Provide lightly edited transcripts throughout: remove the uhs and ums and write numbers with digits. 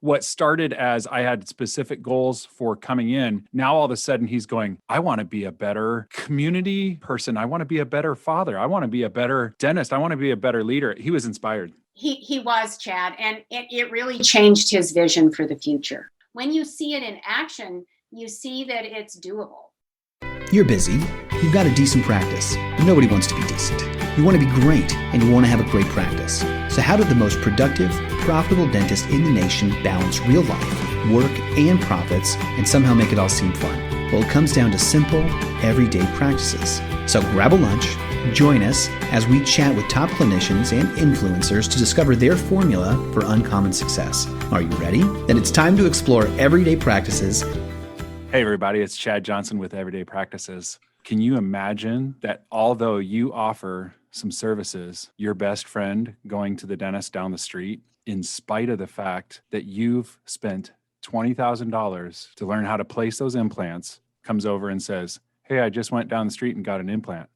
what started as I had specific goals for coming in, now all of a sudden he's going, I want to be a better community person. I want to be a better father. I want to be a better dentist. I want to be a better leader. He was inspired. He was, Chad, and it really changed his vision for the future. When you see it in action, you see that it's doable. You're busy, you've got a decent practice. Nobody wants to be decent. You want to be great, and you want to have a great practice. So how did the most productive, profitable dentist in the nation balance real life, work, and profits, and somehow make it all seem fun? Well, it comes down to simple, everyday practices. So grab a lunch, join us as we chat with top clinicians and influencers to discover their formula for uncommon success. Are you ready? Then it's time to explore everyday practices. Hey everybody, it's Chad Johnson with Everyday Practices. Can you imagine that although you offer some services, your best friend going to the dentist down the street, in spite of the fact that you've spent $20,000 to learn how to place those implants, comes over and says, hey, I just went down the street and got an implant.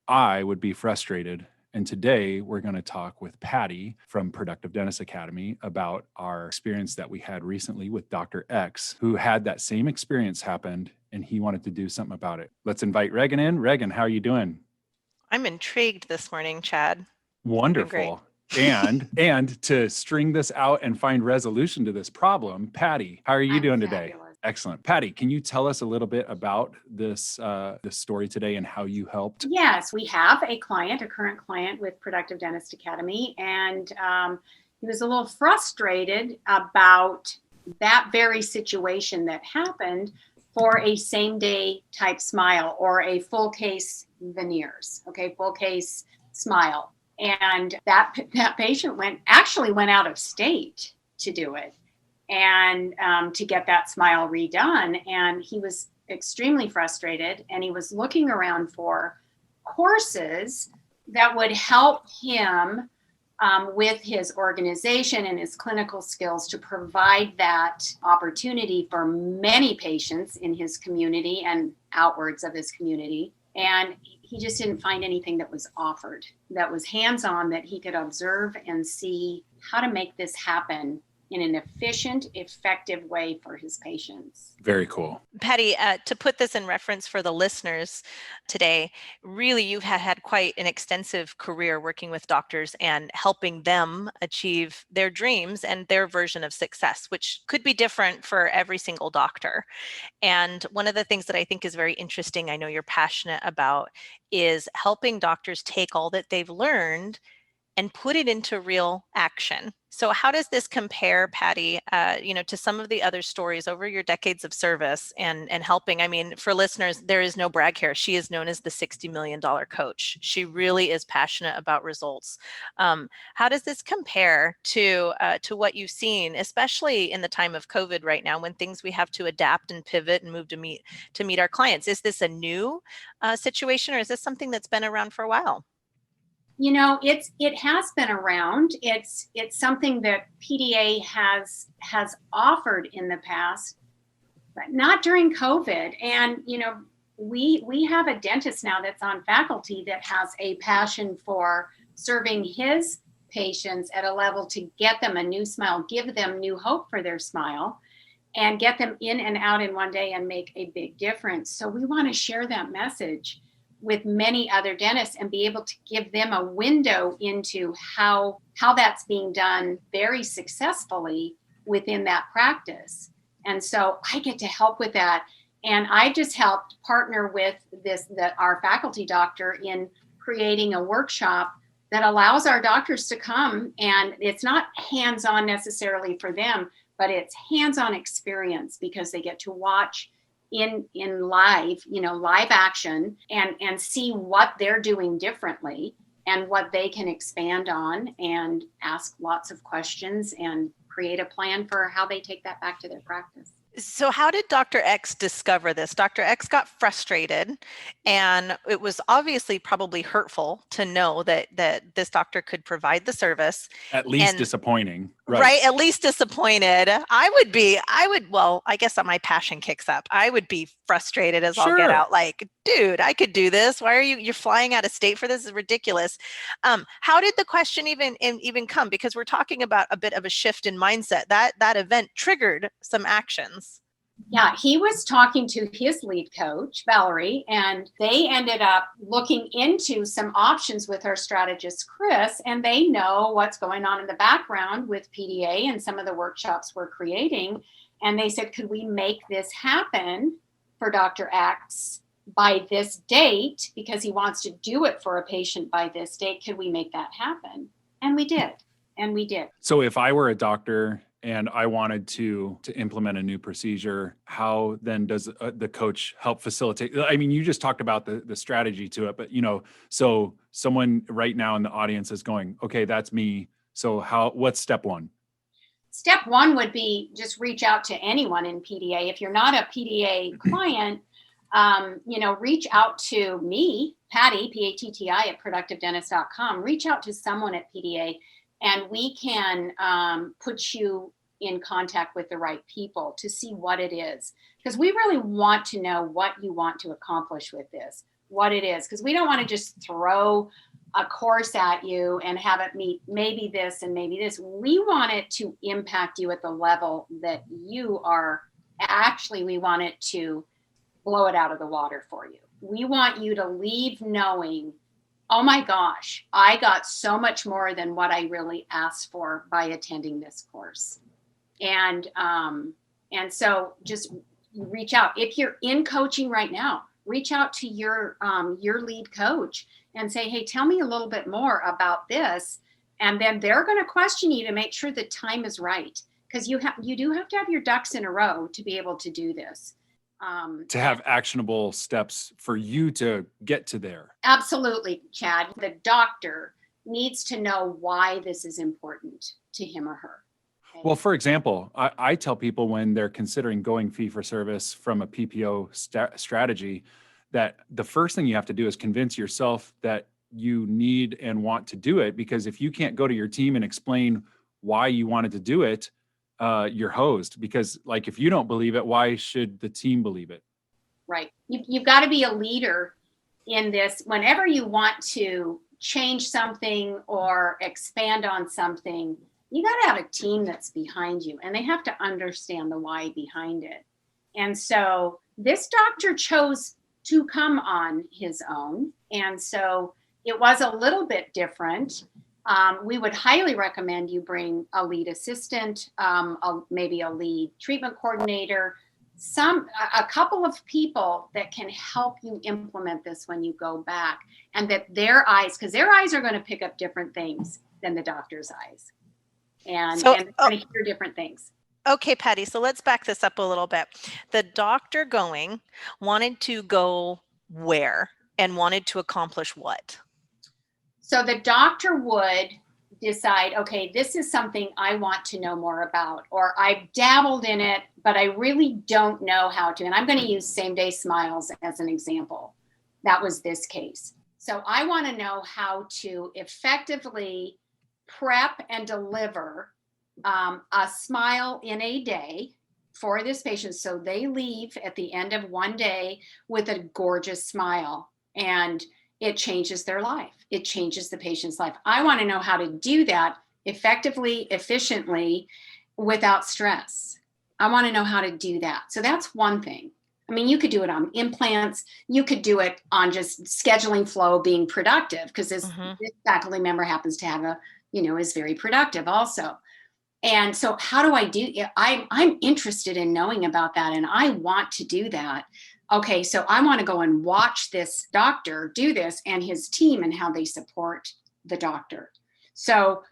I would be frustrated. And today we're going to talk with Patti from Productive Dentist Academy about our experience that we had recently with Dr. X, who had that same experience happen and he wanted to do something about it. Let's invite Regan in. Regan, how are you doing? I'm intrigued this morning, Chad. Wonderful. And to string this out and find resolution to this problem, Patti, how are you doing today? Fabulous. Excellent. Patti, can you tell us a little bit about this story today and how you helped? Yes, we have a current client with Productive Dentist Academy, and he was a little frustrated about that very situation that happened for a same-day type smile or a full case veneers, full case smile. And that patient went out of state to do it and to get that smile redone. And he was extremely frustrated, and he was looking around for courses that would help him with his organization and his clinical skills to provide that opportunity for many patients in his community and outwards of his community. And he just didn't find anything that was offered, that was hands-on, that he could observe and see how to make this happen in an efficient, effective way for his patients. Very cool. Patti, to put this in reference for the listeners today, really you've had quite an extensive career working with doctors and helping them achieve their dreams and their version of success, which could be different for every single doctor. And one of the things that I think is very interesting, I know you're passionate about, is helping doctors take all that they've learned and put it into real action. So how does this compare, Patti, to some of the other stories over your decades of service and helping? I mean, for listeners, there is no brag here. She is known as the $60 million coach. She really is passionate about results. How does this compare to what you've seen, especially in the time of COVID right now, when we have to adapt and pivot and move to meet our clients? Is this a new situation, or is this something that's been around for a while? You know, it has been around. It's something that PDA has offered in the past, but not during COVID. And we have a dentist now that's on faculty that has a passion for serving his patients at a level to get them a new smile, give them new hope for their smile, and get them in and out in one day and make a big difference. So we want to share that message with many other dentists and be able to give them a window into how that's being done very successfully within that practice. And so I get to help with that. And I just helped partner with our faculty doctor in creating a workshop that allows our doctors to come, and it's not hands-on necessarily for them, but it's hands-on experience because they get to watch in live action and see what they're doing differently and what they can expand on, and ask lots of questions and create a plan for how they take that back to their practice. So how did Dr. X discover this? Dr. X got frustrated, and it was obviously probably hurtful to know that this doctor could provide the service. At least disappointing. Right. At least disappointed. Well, I guess that my passion kicks up. I would be frustrated as all get Sure. out. Like, dude, I could do this. Why are you're flying out of state for this? This is ridiculous. How did the question even come? Because we're talking about a bit of a shift in mindset. That event triggered some actions. Yeah, he was talking to his lead coach, Valerie, and they ended up looking into some options with our strategist, Chris, and they know what's going on in the background with PDA and some of the workshops we're creating. And they said, could we make this happen for Dr. X by this date? Because he wants to do it for a patient by this date. Could we make that happen? And we did. So if I were a doctor and I wanted to implement a new procedure, how then does the coach help facilitate? I mean, you just talked about the strategy to it, but so someone right now in the audience is going, okay, that's me. So what's step one? Step one would be just reach out to anyone in PDA. If you're not a PDA client, reach out to me, Patti, P-A-T-T-I at productivedentist.com. Reach out to someone at PDA and we can put you in contact with the right people to see what it is. Because we really want to know what you want to accomplish with this, what it is. Because we don't want to just throw a course at you and have it meet maybe this and maybe this. We want it to impact you at the level that you are. Actually, we want it to blow it out of the water for you. We want you to leave knowing, oh my gosh, I got so much more than what I really asked for by attending this course. And so just reach out. If you're in coaching right now, reach out to your lead coach and say, hey, tell me a little bit more about this. And then they're going to question you to make sure the time is right. Because you do have to have your ducks in a row to be able to do this. To have actionable steps for you to get to there. Absolutely, Chad. The doctor needs to know why this is important to him or her. Okay? Well, for example, I tell people when they're considering going fee for service from a PPO strategy, that the first thing you have to do is convince yourself that you need and want to do it. Because if you can't go to your team and explain why you wanted to do it, you're hosed. Because like, if you don't believe it, why should the team believe it? Right. You've got to be a leader in this. Whenever you want to change something or expand on something, you got to have a team that's behind you and they have to understand the why behind it. And so this doctor chose to come on his own. And so it was a little bit different. We would highly recommend you bring a lead assistant, maybe a lead treatment coordinator, a couple of people that can help you implement this when you go back, and that their eyes, because their eyes are going to pick up different things than the doctor's eyes. And they're going to hear different things. Okay, Patti, so let's back this up a little bit. The doctor wanted to go where and wanted to accomplish what? So the doctor would decide, okay, this is something I want to know more about, or I've dabbled in it, but I really don't know how to. And I'm going to use same-day smiles as an example. That was this case. So I want to know how to effectively prep and deliver a smile in a day for this patient, so they leave at the end of one day with a gorgeous smile, and it changes their life. It changes the patient's life. I want to know how to do that effectively, efficiently, without stress. I want to know how to do that. So that's one thing. I mean, you could do it on implants. You could do it on just scheduling flow, being productive, because this faculty member happens to have is very productive also. And so how do I do it? I'm interested in knowing about that, and I want to do that. Okay, so I want to go and watch this doctor do this and his team and how they support the doctor. So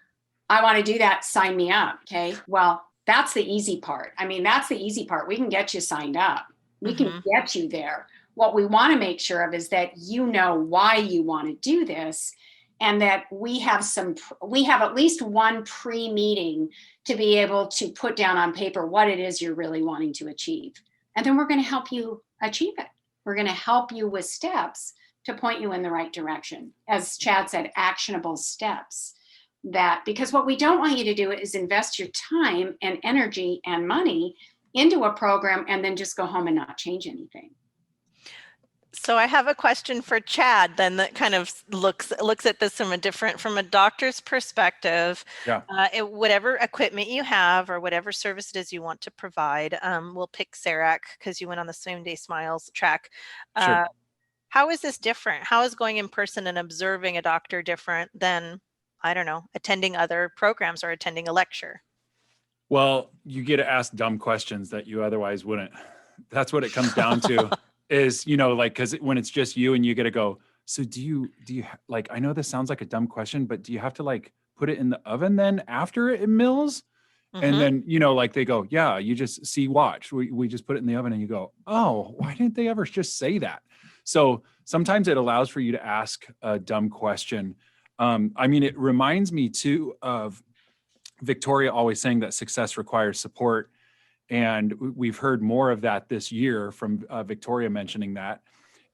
I want to do that. Sign me up. Okay, well, that's the easy part. I mean, that's the easy part. We can get you signed up. We can get you there. What we want to make sure of is that you know why you want to do this, and that we have at least one pre-meeting to be able to put down on paper what it is you're really wanting to achieve. And then we're going to help you achieve it. We're going to help you with steps to point you in the right direction. As Chad said, actionable steps. that, because what we don't want you to do is invest your time and energy and money into a program and then just go home and not change anything. So I have a question for Chad then that kind of looks at this from a doctor's perspective. Yeah. Whatever equipment you have or whatever service it is you want to provide, we'll pick CERAC because you went on the Same Day Smiles track. Sure. How is this different? How is going in person and observing a doctor different than, I don't know, attending other programs or attending a lecture? Well, you get to ask dumb questions that you otherwise wouldn't. That's what it comes down to. Is, like, because when it's just you and you get to go, so do you like, I know this sounds like a dumb question, but do you have to like put it in the oven then after it mills? And then, like they go, yeah, you just watch. We just put it in the oven and you go, oh, why didn't they ever just say that? So sometimes it allows for you to ask a dumb question. It reminds me too of Victoria always saying that success requires support. And we've heard more of that this year from Victoria mentioning that.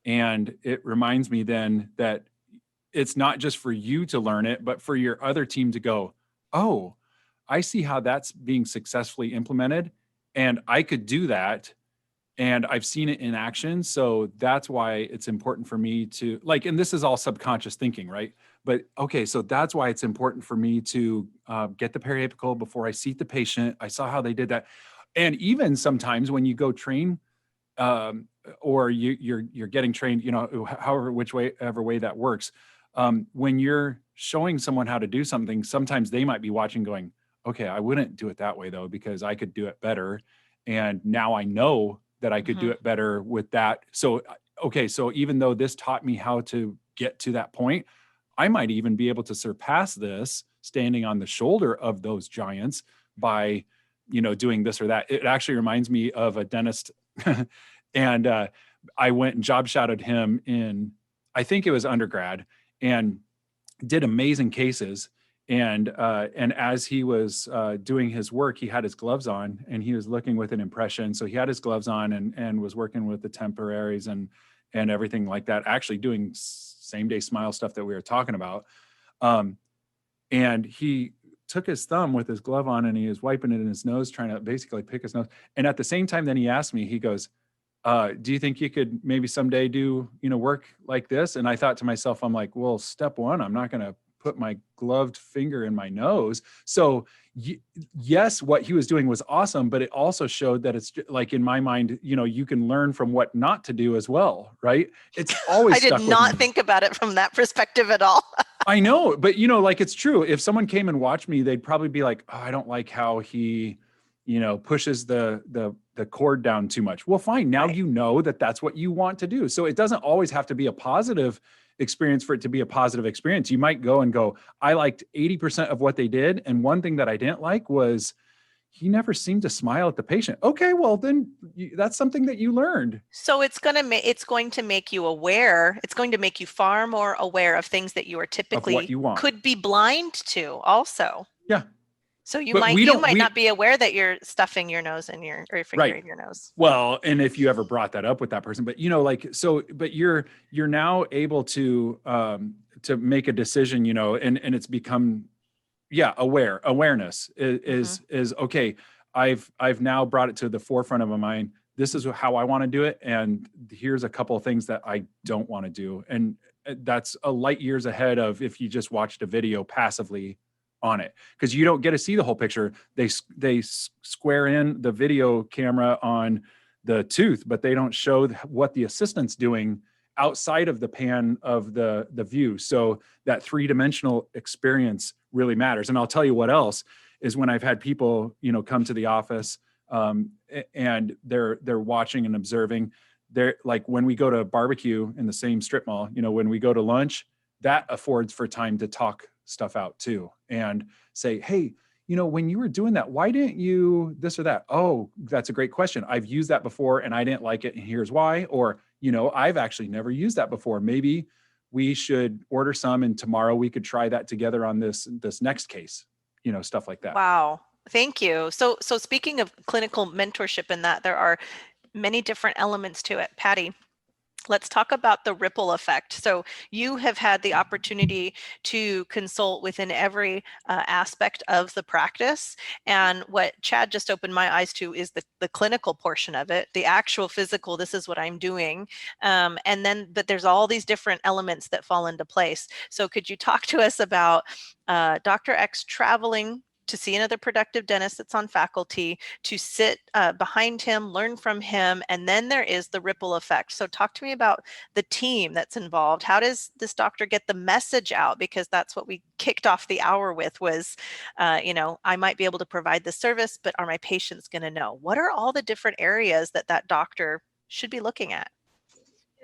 And it reminds me then that it's not just for you to learn it, but for your other team to go, oh, I see how that's being successfully implemented. And I could do that. And I've seen it in action. So that's why it's important for me to and this is all subconscious thinking, right? But okay, so that's why it's important for me to get the periapical before I seat the patient. I saw how they did that. And even sometimes when you go train, or you're getting trained, whichever way that works, when you're showing someone how to do something, sometimes they might be watching going, okay, I wouldn't do it that way though, because I could do it better. And now I know that I could do it better with that. So, okay, so even though this taught me how to get to that point, I might even be able to surpass this standing on the shoulder of those giants by doing this or that. It actually reminds me of a dentist and I went and job shadowed him in, I think it was undergrad, and did amazing cases. And as he was doing his work, he had his gloves on and he was looking with an impression. So he had his gloves on and was working with the temporaries and everything like that, actually doing Same Day Smile stuff that we were talking about. And he took his thumb with his glove on and he was wiping it in his nose, trying to basically pick his nose. And at the same time, then he asked me, he goes, do you think you could maybe someday do, work like this? And I thought to myself, I'm like, well, step one, I'm not going to put my gloved finger in my nose. So yes, what he was doing was awesome, but it also showed that it's like, in my mind, you can learn from what not to do as well, right? It's always I did not think about it from that perspective at all. I know, but it's true. If someone came and watched me, they'd probably be like, oh, I don't like how he, pushes the cord down too much. Well, fine. Now you know that that's what you want to do. So it doesn't always have to be a positive experience for it to be a positive experience. You might go and go, I liked 80% of what they did. And one thing that I didn't like was he never seemed to smile at the patient. Okay, well then that's something that you learned. So it's going to make you aware. It's going to make you far more aware of things that you are typically what you want. Could be blind to also. Yeah. So you might not be aware that you're stuffing your nose in your finger in your nose. Well, and if you ever brought that up with that person, but but you're now able to make a decision, and it's become, awareness is okay. I've now brought it to the forefront of my mind. This is how I want to do it. And here's a couple of things that I don't want to do. And that's a light years ahead of if you just watched a video passively on it, because you don't get to see the whole picture. They square in the video camera on the tooth, but they don't show what the assistant's doing outside of the pan of the view. So that three-dimensional experience really matters. And I'll tell you what else is when I've had people, come to the office and they're watching and observing. They're like, when we go to barbecue in the same strip mall, when we go to lunch, that affords for time to talk stuff out too and say, hey, when you were doing that, why didn't you this or that? Oh, that's a great question. I've used that before and I didn't like it. And here's why. Or, I've actually never used that before. Maybe we should order some and tomorrow we could try that together on this next case, stuff like that. Wow. Thank you. So speaking of clinical mentorship and that, there are many different elements to it. Patti, Let's talk about the ripple effect. So you have had the opportunity to consult within every aspect of the practice. And what Chad just opened my eyes to is the clinical portion of it, the actual physical, this is what I'm doing. But there's all these different elements that fall into place. So could you talk to us about Dr. X traveling to see another productive dentist that's on faculty, to sit behind him, learn from him, and then there is the ripple effect. So talk to me about the team that's involved. How does this doctor get the message out? Because that's what we kicked off the hour with was, I might be able to provide the service, but are my patients going to know? What are all the different areas that doctor should be looking at?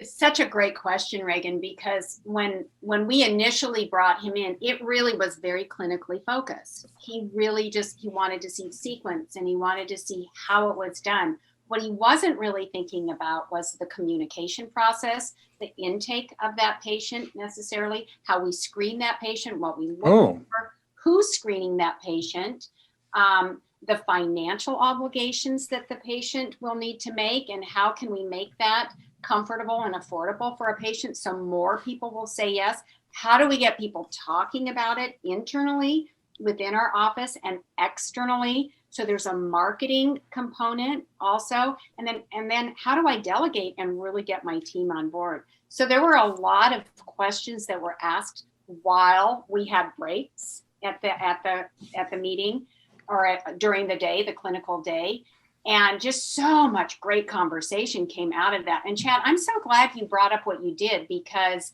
Such a great question, Reagan, because when we initially brought him in, it really was very clinically focused. He wanted to see sequence and he wanted to see how it was done. What he wasn't really thinking about was the communication process, the intake of that patient necessarily, how we screen that patient, what we look for, who's screening that patient, the financial obligations that the patient will need to make, and how can we make that comfortable and affordable for a patient so more people will say yes. How do we get people talking about it internally within our office and externally? So there's a marketing component also. And then how do I delegate and really get my team on board? So there were a lot of questions that were asked while we had breaks at the meeting or during the day, the clinical day. And just so much great conversation came out of that. And Chad, I'm so glad you brought up what you did, because,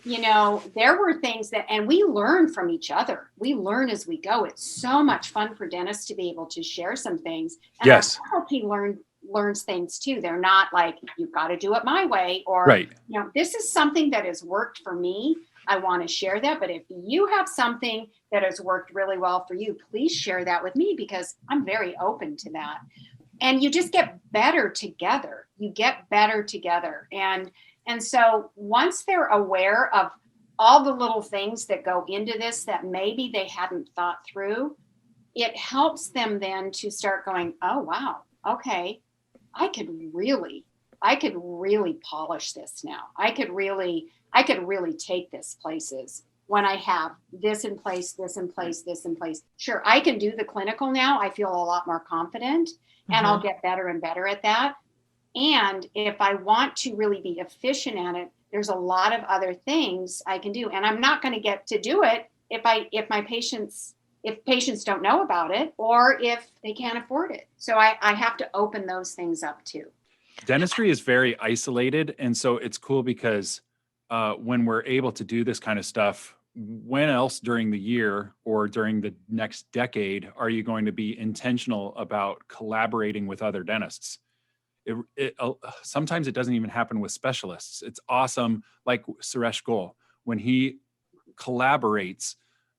there were things and we learn from each other. We learn as we go. It's so much fun for dentists to be able to share some things. And Yes. our faculty learns things too. They're not like, you've got to do it my way, or, Right. This is something that has worked for me. I want to share that. But if you have something that has worked really well for you, please share that with me, because I'm very open to that. And you just get better together. And so once they're aware of all the little things that go into this that maybe they hadn't thought through, it helps them then to start going, oh, wow, okay, I could really polish this now. I could really take this places when I have this in place, this in place, this in place. Sure, I can do the clinical now. I feel a lot more confident. And I'll get better and better at that. And if I want to really be efficient at it, there's a lot of other things I can do. And I'm not going to get to do it if patients don't know about it, or if they can't afford it. So I have to open those things up too. Dentistry is very isolated. And so it's cool because when we're able to do this kind of stuff, when else during the year or during the next decade are you going to be intentional about collaborating with other dentists? Sometimes it doesn't even happen with specialists. It's awesome, like Suresh Goel, when he collaborates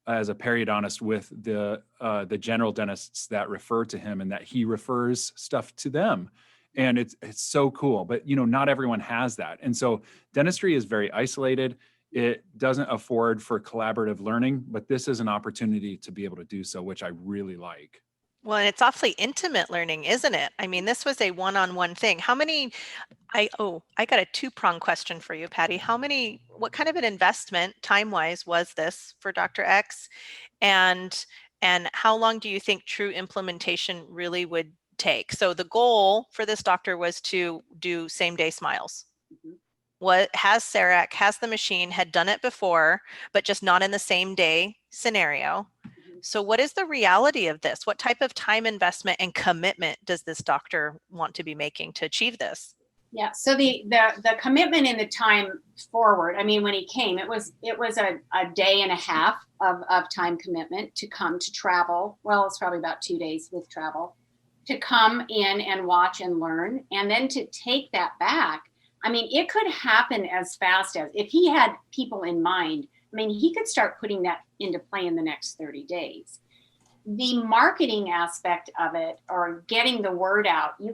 as a periodontist with the general dentists that refer to him, and that he refers stuff to them. And it's so cool. But not everyone has that. And so dentistry is very isolated. It doesn't afford for collaborative learning, but this is an opportunity to be able to do so, which I really like. Well, and it's awfully intimate learning, isn't it? I mean, this was a one-on-one thing. I got a two-pronged question for you, Patti. What kind of an investment time-wise was this for Dr. X? And how long do you think true implementation really would take? So the goal for this doctor was to do same-day smiles. Mm-hmm. What has CEREC, has the machine, had done it before, but just not in the same day scenario. So what is the reality of this? What type of time investment and commitment does this doctor want to be making to achieve this? Yeah. So the commitment and the time forward, I mean, when he came, it was a day and a half of time commitment to come to travel. Well, it's probably about 2 days with travel to come in and watch and learn, and then to take that back. I mean, it could happen as fast as, if he had people in mind, I mean, he could start putting that into play in the next 30 days. The marketing aspect of it, or getting the word out, you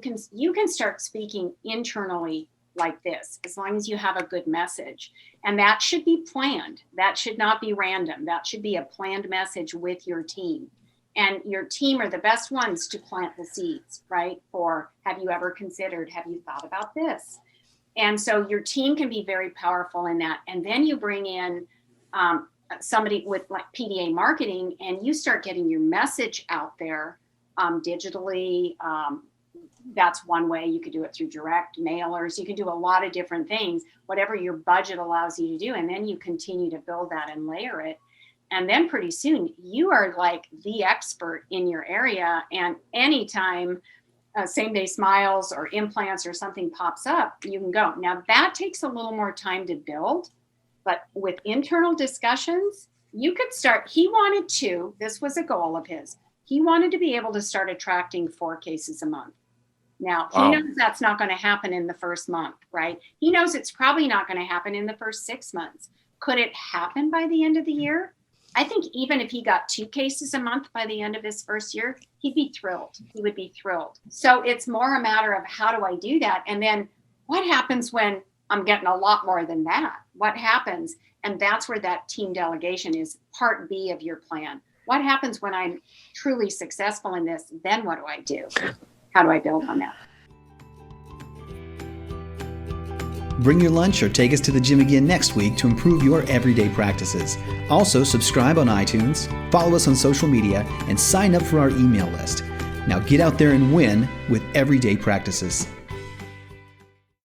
can start speaking internally like this, as long as you have a good message. And that should be planned. That should not be random. That should be a planned message with your team. And your team are the best ones to plant the seeds, right? For, have you ever considered, have you thought about this? And so your team can be very powerful in that. And then you bring in somebody with like PDA marketing, and you start getting your message out there digitally. That's one way. You could do it through direct mailers. You can do a lot of different things, whatever your budget allows you to do. And then you continue to build that and layer it. And then pretty soon you are like the expert in your area. And anytime same day smiles or implants or something pops up, you can go. Now that takes a little more time to build, but with internal discussions, you could start. He wanted to, this was a goal of his. He wanted to be able to start attracting 4 cases a month. Now, he knows that's not going to happen in the first month, right? He knows it's probably not going to happen in the first 6 months. Could it happen by the end of the year? I think even if he got 2 cases a month by the end of his first year, he'd be thrilled. He would be thrilled. So it's more a matter of how do I do that? And then what happens when I'm getting a lot more than that? What happens? And that's where that team delegation is part B of your plan. What happens when I'm truly successful in this? Then what do I do? How do I build on that? Bring your lunch or take us to the gym again next week to improve your everyday practices. Also, subscribe on iTunes, follow us on social media, and sign up for our email list. Now get out there and win with everyday practices.